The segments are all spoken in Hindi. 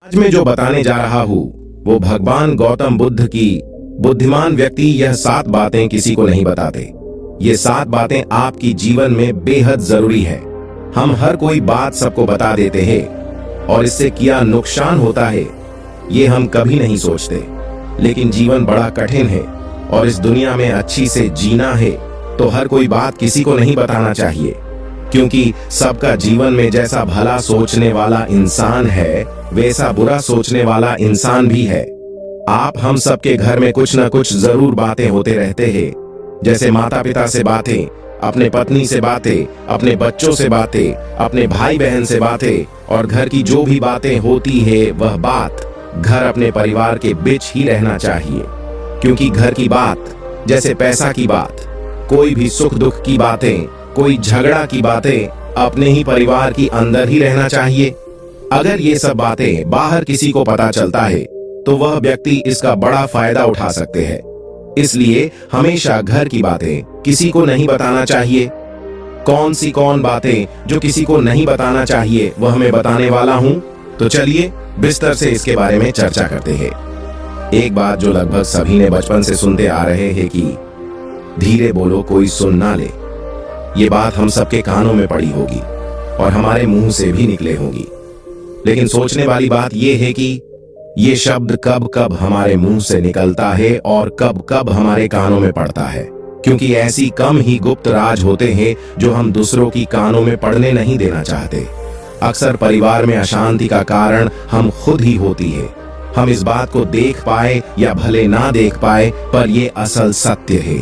आज मैं जो बताने जा रहा हूँ वो भगवान गौतम बुद्ध की बुद्धिमान व्यक्ति यह 7 बातें किसी को नहीं बताते। ये 7 बातें आपकी जीवन में बेहद जरूरी है। हम हर कोई बात सबको बता देते हैं और इससे क्या नुकसान होता है ये हम कभी नहीं सोचते। लेकिन जीवन बड़ा कठिन है और इस दुनिया में अच्छी से जीना है तो हर कोई बात किसी को नहीं बताना चाहिए, क्योंकि सबका जीवन में जैसा भला सोचने वाला इंसान है वैसा बुरा सोचने वाला इंसान भी है। आप हम सबके घर में कुछ न कुछ जरूर बातें होते रहते हैं, जैसे माता पिता से बातें, अपने पत्नी से बातें, अपने बच्चों से बातें, अपने भाई बहन से बातें, और घर की जो भी बातें होती है वह बात घर अपने परिवार के बीच ही रहना चाहिए। क्योंकि घर की बात जैसे पैसा की बात, कोई भी सुख दुख की बातें, कोई झगड़ा की बातें अपने ही परिवार की अंदर ही रहना चाहिए। अगर ये सब बातें बाहर किसी को पता चलता है तो वह व्यक्ति इसका बड़ा फायदा उठा सकते हैं। इसलिए हमेशा घर की बातें किसी को नहीं बताना चाहिए। कौन बातें जो किसी को नहीं बताना चाहिए वह मैं बताने वाला हूं। तो चलिए विस्तार से इसके बारे में चर्चा करते हैं। एक बात जो लगभग सभी ने बचपन से सुनते आ रहे हैं कि धीरे बोलो कोई सुन ना ले। ये बात हम सबके कानों में पड़ी होगी और हमारे मुंह से भी निकले होगी। लेकिन सोचने वाली बात यह है कि ये शब्द कब कब हमारे मुंह से निकलता है और कब कब हमारे कानों में पड़ता है, क्योंकि ऐसी कम ही गुप्त राज होते हैं जो हम दूसरों की कानों में पड़ने नहीं देना चाहते। अक्सर परिवार में अशांति का कारण हम खुद ही होती है। हम इस बात को देख पाए या भले ना देख पाए, पर ये असल सत्य है,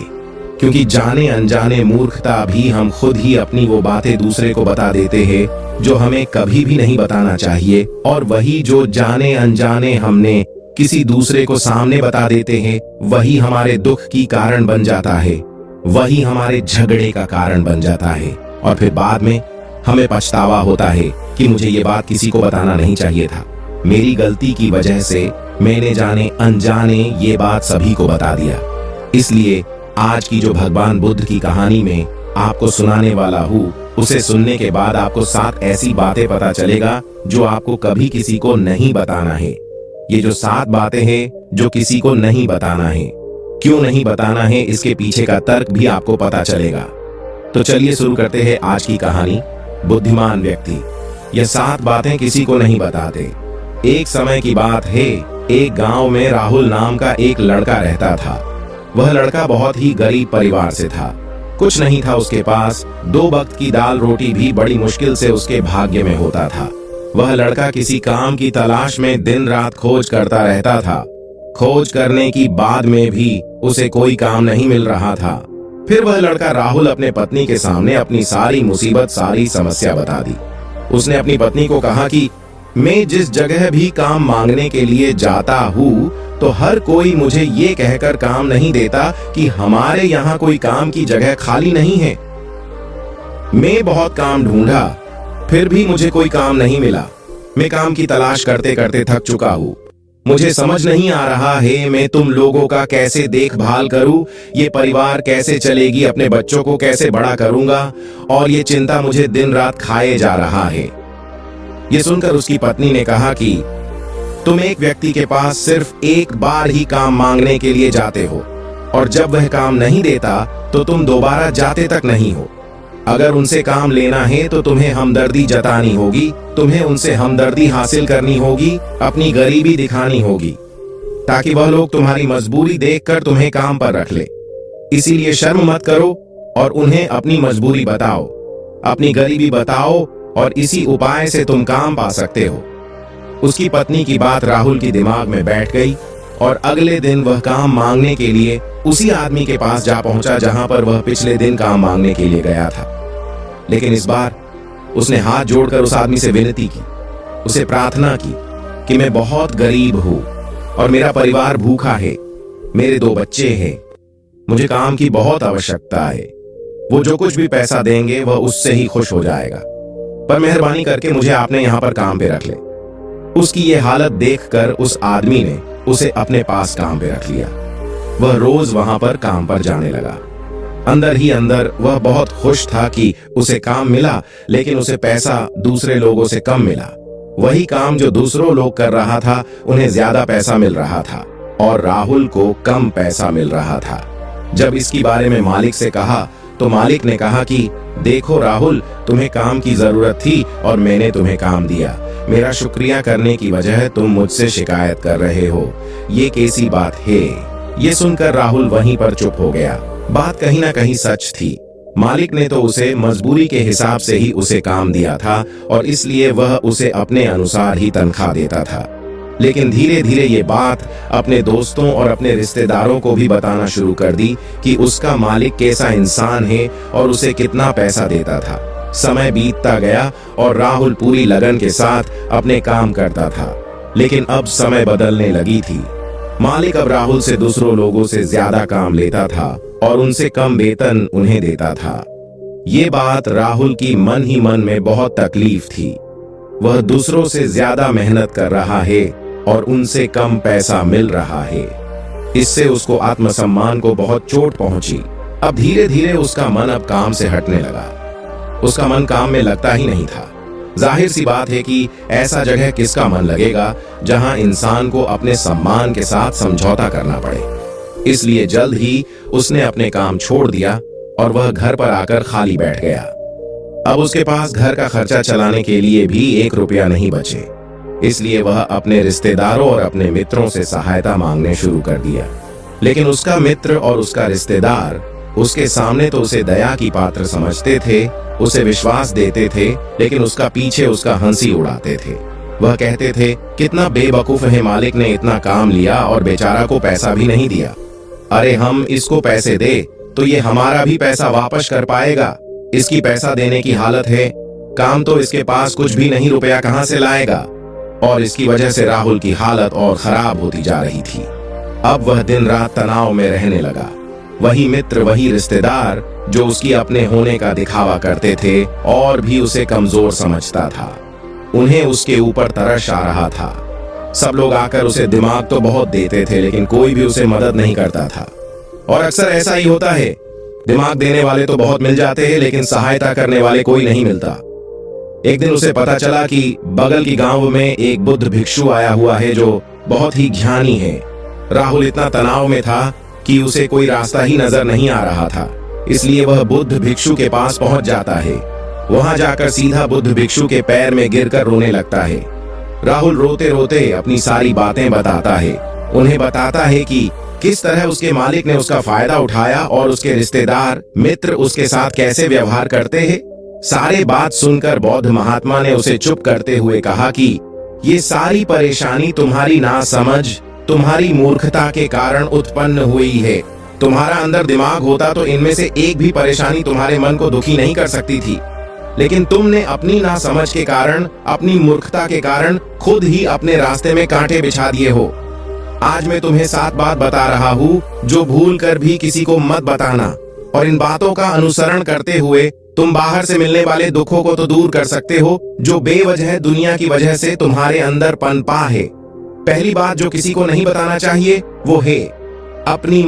क्योंकि जाने अनजाने मूर्खता भी हम खुद ही अपनी वो बातें दूसरे को बता देते हैं जो हमें कभी भी नहीं बताना चाहिए, और वही जो जाने अनजाने हमने किसी दूसरे को सामने बता देते हैं वही हमारे दुख की कारण बन जाता है, वही हमारे झगड़े का कारण बन जाता है, और फिर बाद में हमें पछतावा होता है कि मुझे ये बात किसी को बताना नहीं चाहिए था। मेरी गलती की वजह से मैंने जाने अनजाने ये बात सभी को बता दिया। इसलिए आज की जो भगवान बुद्ध की कहानी में आपको सुनाने वाला हूँ, उसे सुनने के बाद आपको 7 ऐसी बातें पता चलेगा जो आपको कभी किसी को नहीं बताना है। ये जो 7 बातें हैं जो किसी को नहीं बताना है, क्यों नहीं बताना है इसके पीछे का तर्क भी आपको पता चलेगा। तो चलिए शुरू करते हैं आज की कहानी, बुद्धिमान व्यक्ति। यह 7 बातें किसी को नहीं बताते। एक समय की बात है, एक गांव में राहुल नाम का एक लड़का रहता था। वह लड़का बहुत ही गरीब परिवार से था। कुछ नहीं था उसके पास, 2 वक्त की दाल रोटी भी बड़ी मुश्किल से उसके भाग्य में होता था। वह लड़का किसी काम की तलाश में दिन रात खोज करता रहता था। खोज करने की बाद में भी उसे कोई काम नहीं मिल रहा था। फिर वह लड़का राहुल अपने पत्नी के सामने अपनी सारी मुसीबत, सारी समस्या बता दी। उसने अपनी पत्नी को कहा कि मैं जिस जगह भी काम मांगने के लिए जाता हूँ तो हर कोई मुझे ये कहकर काम नहीं देता कि हमारे यहाँ कोई काम की जगह खाली नहीं है। मैं बहुत काम ढूंढा, फिर भी मुझे कोई काम नहीं मिला। मैं काम की तलाश करते करते थक चुका हूँ। मुझे समझ नहीं आ रहा है मैं तुम लोगों का कैसे देखभाल करूं, ये परिवार कैसे चलेगी, अपने बच्चों को कैसे बड़ा करूंगा, और ये चिंता मुझे दिन रात खाए जा रहा है। ये सुनकर उसकी पत्नी ने कहा कि तुम एक व्यक्ति के पास सिर्फ एक बार ही काम मांगने के लिए जाते हो, और जब वह काम नहीं देता तो तुम दोबारा जाते तक नहीं हो। अगर उनसे काम लेना है तो तुम्हें हमदर्दी जतानी होगी, तुम्हें उनसे हमदर्दी हासिल करनी होगी, अपनी गरीबी दिखानी होगी, ताकि वह लोग तुम्हारी मजबूरी देखकर तुम्हें काम पर रख ले। इसीलिए शर्म मत करो और उन्हें अपनी मजबूरी बताओ, अपनी गरीबी बताओ, और इसी उपाय से तुम काम पा सकते हो। उसकी पत्नी की बात राहुल की दिमाग में बैठ गई और अगले दिन वह काम मांगने के लिए उसी आदमी के पास जा पहुंचा जहां पर वह पिछले दिन काम मांगने के लिए गया था। लेकिन इस बार उसने हाथ जोड़कर उस आदमी से विनती की, उसे प्रार्थना की कि मैं बहुत गरीब हूं और मेरा परिवार भूखा है, मेरे 2 बच्चे हैं, मुझे काम की बहुत आवश्यकता है। वो जो कुछ भी पैसा देंगे वह उससे ही खुश हो जाएगा, पर मेहरबानी करके मुझे आपने यहाँ पर काम पे रख ले। उसकी ये हालत देखकर उस आदमी ने उसे अपने पास काम पे रख लिया। वह रोज वहां पर काम पर जाने लगा। अंदर ही अंदर वह बहुत खुश था कि उसे काम मिला, लेकिन उसे पैसा दूसरे लोगों से कम मिला। वही काम जो दूसरों लोग कर रहा था उन्हें ज्यादा पैसा मिल रहा था और राहुल को कम पैसा मिल रहा था। जब इसकी बारे में मालिक से कहा तो मालिक ने कहा कि देखो राहुल, तुम्हें काम की जरूरत थी और मैंने तुम्हें काम दिया। मेरा शुक्रिया करने की वजह तुम मुझसे शिकायत कर रहे हो, ये कैसी बात है? ये सुनकर राहुल वहीं पर चुप हो गया। बात कहीं ना कहीं सच थी। मालिक ने तो उसे मजबूरी के हिसाब से ही उसे काम दिया था और इसलिए वह उसे अपने अनुसार ही तनख्वाह देता था। लेकिन धीरे धीरे ये बात अपने दोस्तों और अपने रिश्तेदारों को भी बताना शुरू कर दी कि उसका मालिक कैसा इंसान है और उसे कितना पैसा देता था। समय बीतता गया और राहुल पूरी लगन के साथ अपने काम करता था। लेकिन अब समय बदलने लगी थी। मालिक अब राहुल से दूसरों लोगों से ज्यादा काम लेता था और उनसे कम वेतन उन्हें देता था। ये बात राहुल की मन ही मन में बहुत तकलीफ थी। वह दूसरों से ज्यादा मेहनत कर रहा है और उनसे कम पैसा मिल रहा है। इससे उसको आत्मसम्मान को बहुत चोट पहुंची। अब धीरे धीरे उसका मन अब काम से हटने लगा। उसका मन काम में लगता ही नहीं था। जाहिर सी बात है कि ऐसा जगह किसका मन लगेगा जहां इंसान को अपने सम्मान के साथ समझौता करना पड़े। इसलिए जल्द ही उसने अपने काम छोड़ दिया और वह घर पर आकर खाली बैठ गया। अब उसके पास घर का खर्चा चलाने के लिए भी 1 रुपया नहीं बचे। इसलिए वह अपने रिश्तेदारों और अपने मित्रों से सहायता मांगने शुरू कर दिया। लेकिन उसका मित्र और उसका रिश्तेदार उसके सामने तो उसे दया की पात्र समझते थे, उसे विश्वास देते थे, लेकिन उसका पीछे उसका हंसी उड़ाते थे। वह कहते थे, कितना बेवकूफ है, मालिक ने इतना काम लिया और बेचारा को पैसा भी नहीं दिया। अरे हम इसको पैसे दे तो ये हमारा भी पैसा वापस कर पाएगा। इसकी पैसा देने की हालत है, काम तो इसके पास कुछ भी नहीं, रुपया कहां से लाएगा? और इसकी वजह से राहुल की हालत और खराब होती जा रही थी। अब वह दिन रात तनाव में रहने लगा। वही मित्र, वही रिश्तेदार जो उसकी अपने होने का दिखावा करते थे और भी उसे कमजोर समझता था, उन्हें उसके ऊपर तरस आ रहा था। सब लोग आकर उसे दिमाग तो बहुत देते थे, लेकिन कोई भी उसे मदद नहीं करता था। और अक्सर ऐसा ही होता है, दिमाग देने वाले तो बहुत मिल जाते हैं, लेकिन सहायता करने वाले कोई नहीं मिलता। एक दिन उसे पता चला कि बगल की गांव में एक बुद्ध भिक्षु आया हुआ है जो बहुत ही ज्ञानी है। राहुल इतना तनाव में था कि उसे कोई रास्ता ही नजर नहीं आ रहा था। इसलिए वह बुद्ध भिक्षु के पास पहुंच जाता है। वहां जाकर सीधा बुद्ध भिक्षु के पैर में गिरकर रोने लगता है। राहुल रोते रोते अपनी सारी बातें बताता है। उन्हें बताता है कि किस तरह उसके मालिक ने उसका फायदा उठाया और उसके रिश्तेदार मित्र उसके साथ कैसे व्यवहार करते हैं। सारे बात सुनकर बौद्ध महात्मा ने उसे चुप करते हुए कहा कि ये सारी परेशानी तुम्हारी नासमझ, तुम्हारी मूर्खता के कारण उत्पन्न हुई है। तुम्हारा अंदर दिमाग होता तो इनमें से एक भी परेशानी तुम्हारे मन को दुखी नहीं कर सकती थी, लेकिन तुमने अपनी नासमझ के कारण, अपनी मूर्खता के कारण खुद ही अपने रास्ते में कांटे बिछा दिए हो। आज मैं तुम्हें 7 बात बता रहा हूँ जो भूल कर भी किसी को मत बताना, और इन बातों का अनुसरण करते हुए तुम बाहर से मिलने वाले दुखों को तो दूर कर सकते हो जो बेवजह दुनिया की वजह से तुम्हारे अंदर पनपा है। पहली बात जो किसी को नहीं बताना चाहिए वो है अपनी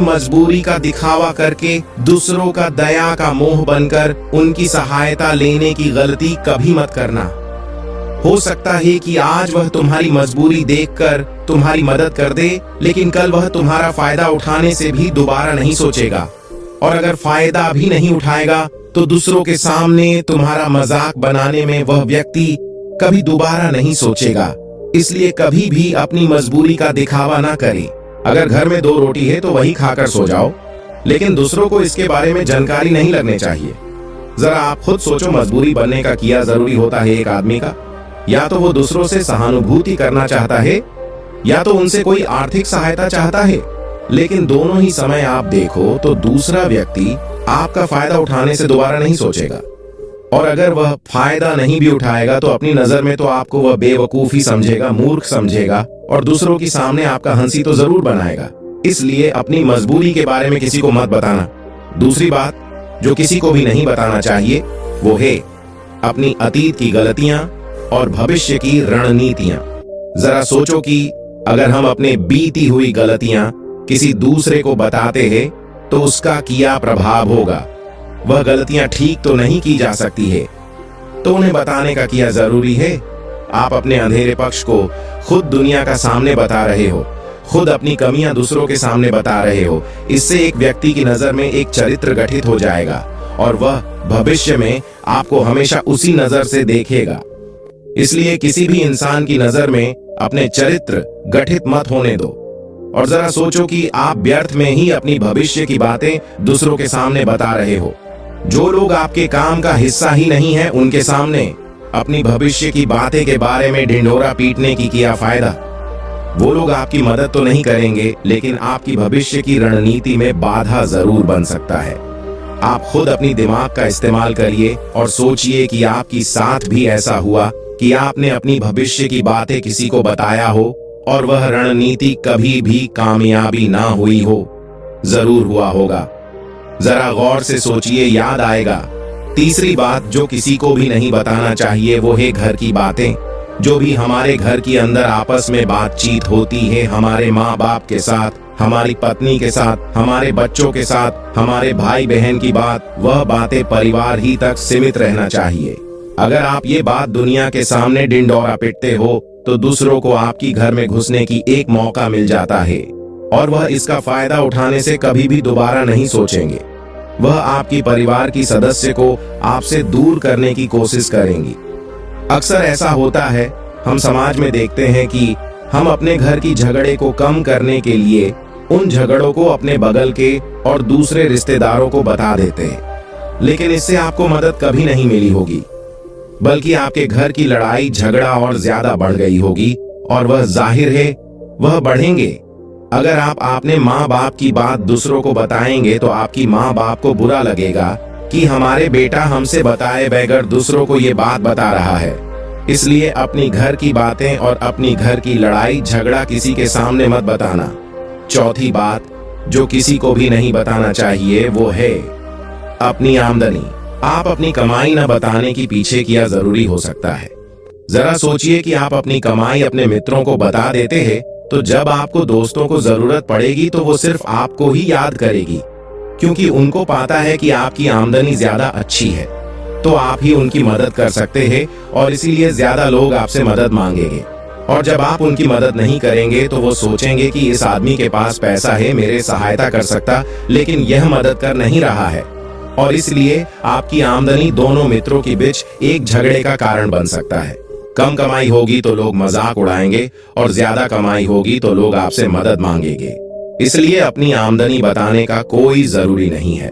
मजबूरी का दिखावा करके दूसरों का दया का मोह बनकर उनकी सहायता लेने की गलती कभी मत करना। हो सकता है कि आज वह तुम्हारी मजबूरी देखकर तुम्हारी मदद कर दे, लेकिन कल वह तुम्हारा फायदा उठाने से भी दोबारा नहीं सोचेगा, और अगर फायदा भी नहीं उठाएगा तो दूसरों के सामने तुम्हारा मजाक बनाने में वह व्यक्ति कभी दोबारा नहीं सोचेगा। इसलिए कभी भी अपनी मजबूरी का दिखावा ना करे। अगर घर में 2 रोटी है तो वही खाकर सो जाओ, लेकिन दूसरों को इसके बारे में जानकारी नहीं लगने चाहिए। जरा आप खुद सोचो, मजबूरी बनने का क्या जरूरी होता है एक आदमी का? या तो वो दूसरों से सहानुभूति करना चाहता है या तो उनसे कोई आर्थिक सहायता चाहता है। लेकिन दोनों ही समय आप देखो तो दूसरा व्यक्ति आपका फायदा उठाने से दोबारा नहीं सोचेगा, और अगर वह फायदा नहीं भी उठाएगा तो अपनी नजर में तो आपको वह बेवकूफ ही समझेगा, मूर्ख समझेगा, और दूसरों के सामने आपका हंसी तो जरूर बनाएगा। इसलिए अपनी मजबूरी के बारे में किसी को मत बताना। दूसरी बात जो किसी को भी नहीं बताना चाहिए वो है अपनी अतीत की गलतियां और भविष्य की रणनीतियां। जरा सोचो कि अगर हम अपने बीती हुई गलतियां किसी दूसरे को बताते हैं तो उसका क्या प्रभाव होगा। वह गलतियां ठीक तो नहीं की जा सकती है, तो उन्हें बताने का क्या जरूरी है? आप अपने अंधेरे पक्ष को खुद दुनिया का सामने बता रहे हो, खुद अपनी कमियां दूसरों के सामने बता रहे हो। इससे एक व्यक्ति की नजर में एक चरित्र गठित हो जाएगा और वह भविष्य में आपको हमेशा उसी नजर से देखेगा। इसलिए किसी भी इंसान की नजर में अपने चरित्र गठित मत होने दो और जरा सोचो कि आप व्यर्थ में ही अपनी भविष्य की बातें दूसरों के सामने बता रहे हो। जो लोग आपके काम का हिस्सा ही नहीं है, उनके सामने अपनी भविष्य की बातें के बारे में ढिंढोरा पीटने की क्या फायदा? वो लोग आपकी मदद तो नहीं करेंगे, लेकिन आपकी भविष्य की रणनीति में बाधा जरूर बन सकता है। आप खुद अपनी दिमाग का इस्तेमाल करिए और सोचिए कि आपके साथ भी ऐसा हुआ कि आपने अपनी भविष्य की बातें किसी को बताया हो और वह रणनीति कभी भी कामयाबी ना हुई हो। जरूर हुआ होगा। जरा गौर से सोचिए, याद आएगा। तीसरी बात जो किसी को भी नहीं बताना चाहिए वो है घर की बातें। जो भी हमारे घर के अंदर आपस में बातचीत होती है, हमारे माँ बाप के साथ, हमारी पत्नी के साथ, हमारे बच्चों के साथ, हमारे भाई बहन की बात, वह बातें परिवार ही तक सीमित रहना चाहिए। अगर आप ये बात दुनिया के सामने ढिंढोरा पीटते हो तो दूसरों को आपकी घर में घुसने की एक मौका मिल जाता है और वह इसका फायदा उठाने से कभी भी दोबारा नहीं सोचेंगे। वह आपकी परिवार की सदस्य को आपसे दूर करने की कोशिश करेंगी। अक्सर ऐसा होता है, हम समाज में देखते हैं कि हम अपने घर की झगड़े को कम करने के लिए उन झगड़ों को अपने बगल के और दूसरे रिश्तेदारों को बता देते हैं, लेकिन इससे आपको मदद कभी नहीं मिली होगी, बल्कि आपके घर की लड़ाई झगड़ा और ज्यादा बढ़ गई होगी और वह जाहिर है वह बढ़ेंगे। अगर आप अपने माँ बाप की बात दूसरों को बताएंगे तो आपकी माँ बाप को बुरा लगेगा कि हमारे बेटा हमसे बताए बगैर दूसरों को ये बात बता रहा है। इसलिए अपनी घर की बातें और अपनी घर की लड़ाई झगड़ा किसी के सामने मत बताना। चौथी बात जो किसी को भी नहीं बताना चाहिए वो है अपनी आमदनी। आप अपनी कमाई न बताने की पीछे क्या जरूरी हो सकता है? जरा सोचिए कि आप अपनी कमाई अपने मित्रों को बता देते हैं तो जब आपको दोस्तों को जरूरत पड़ेगी तो वो सिर्फ आपको ही याद करेगी, क्योंकि उनको पता है कि आपकी आमदनी ज्यादा अच्छी है तो आप ही उनकी मदद कर सकते हैं और इसीलिए ज्यादा लोग आपसे मदद मांगेंगे। और जब आप उनकी मदद नहीं करेंगे तो वो सोचेंगे कि इस आदमी के पास पैसा है, मेरे सहायता कर सकता, लेकिन यह मदद कर नहीं रहा है, और इसलिए आपकी आमदनी दोनों मित्रों के बीच एक झगड़े का कारण बन सकता है। कम कमाई होगी तो लोग मजाक उड़ाएंगे और ज्यादा कमाई होगी तो लोग आपसे मदद मांगेंगे। इसलिए अपनी आमदनी बताने का कोई जरूरी नहीं है।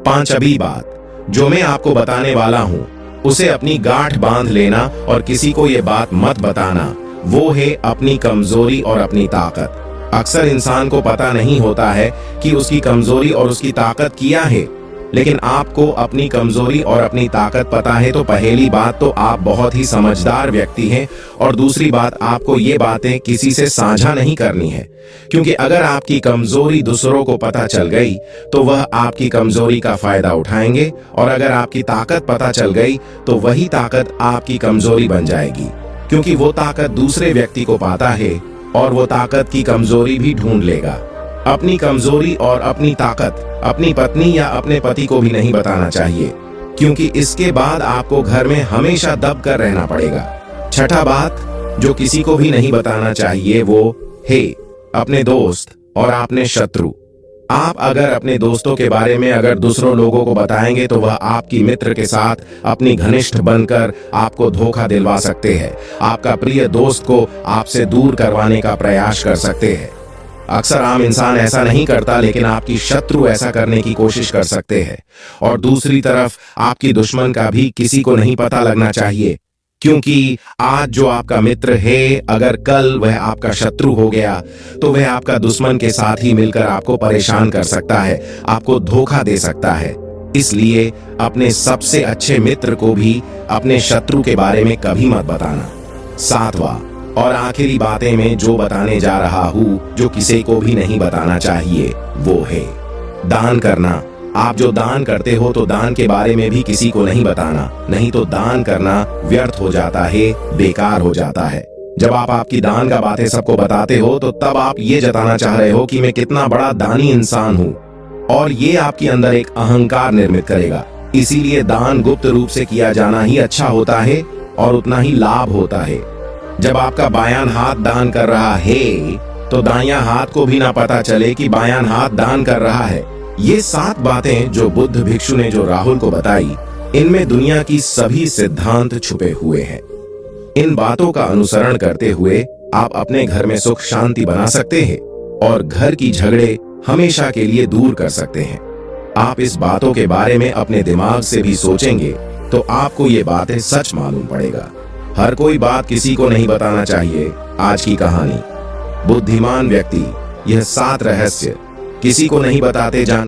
पांचवी बात जो मैं आपको बताने वाला हूँ उसे अपनी गांठ बांध लेना और किसी को ये बात मत बताना, वो है अपनी कमजोरी और अपनी ताकत। अक्सर इंसान को पता नहीं होता है कि उसकी कमजोरी और उसकी ताकत क्या है, लेकिन आपको अपनी कमजोरी और अपनी ताकत पता है तो पहली बात तो आप बहुत ही समझदार व्यक्ति हैं और दूसरी बात आपको ये बातें किसी से साझा नहीं करनी है, क्योंकि अगर आपकी कमजोरी दूसरों को पता चल गई तो वह आपकी कमजोरी का फायदा उठाएंगे और अगर आपकी ताकत पता चल गई तो वही ताकत आपकी कमजोरी बन जाएगी, क्योंकि वो ताकत दूसरे व्यक्ति को पाता है और वो ताकत की कमजोरी भी ढूंढ लेगा। अपनी कमजोरी और अपनी ताकत अपनी पत्नी या अपने पति को भी नहीं बताना चाहिए, क्योंकि इसके बाद आपको घर में हमेशा दब कर रहना पड़ेगा। छठा बात जो किसी को भी नहीं बताना चाहिए वो है अपने दोस्त और अपने शत्रु। आप अगर अपने दोस्तों के बारे में अगर दूसरों लोगों को बताएंगे तो वह आपकी मित्र के साथ अपनी घनिष्ठ बनकर आपको धोखा दिलवा सकते हैं, आपका प्रिय दोस्त को आपसे दूर करवाने का प्रयास कर सकते हैं। अक्सर आम इंसान ऐसा नहीं करता, लेकिन आपकी शत्रु ऐसा करने की कोशिश कर सकते हैं। और दूसरी तरफ आपकी दुश्मन का भी किसी को नहीं पता लगना चाहिए, क्योंकि आज जो आपका मित्र है अगर कल वह आपका शत्रु हो गया तो वह आपका दुश्मन के साथ ही मिलकर आपको परेशान कर सकता है, आपको धोखा दे सकता है। इसलिए अपने सबसे अच्छे मित्र को भी अपने शत्रु के बारे में कभी मत बताना। सातवां और आखिरी बातें में जो बताने जा रहा हूँ जो किसी को भी नहीं बताना चाहिए वो है दान करना। आप जो दान करते हो तो दान के बारे में भी किसी को नहीं बताना, नहीं तो दान करना व्यर्थ हो जाता है, बेकार हो जाता है। जब आप आपकी दान का बातें सबको बताते हो तो तब आप ये जताना चाह रहे हो कि मैं कितना बड़ा दानी इंसान हूँ, और ये आपके अंदर एक अहंकार निर्मित करेगा। इसीलिए दान गुप्त रूप से किया जाना ही अच्छा होता है और उतना ही लाभ होता है। जब आपका बायां हाथ दान कर रहा है तो दायां हाथ को भी ना पता चले कि बायां हाथ दान कर रहा है। ये 7 बातें जो बुद्ध भिक्षु ने जो राहुल को बताई, इनमें दुनिया की सभी सिद्धांत छुपे हुए हैं। इन बातों का अनुसरण करते हुए आप अपने घर में सुख शांति बना सकते हैं और घर की झगड़े हमेशा के लिए दूर कर सकते हैं। आप इस बातों के बारे में अपने दिमाग से भी सोचेंगे तो आपको ये बातें सच मालूम पड़ेगा। हर कोई बात किसी को नहीं बताना चाहिए। आज की कहानी, बुद्धिमान व्यक्ति यह 7 रहस्य किसी को नहीं बताते जान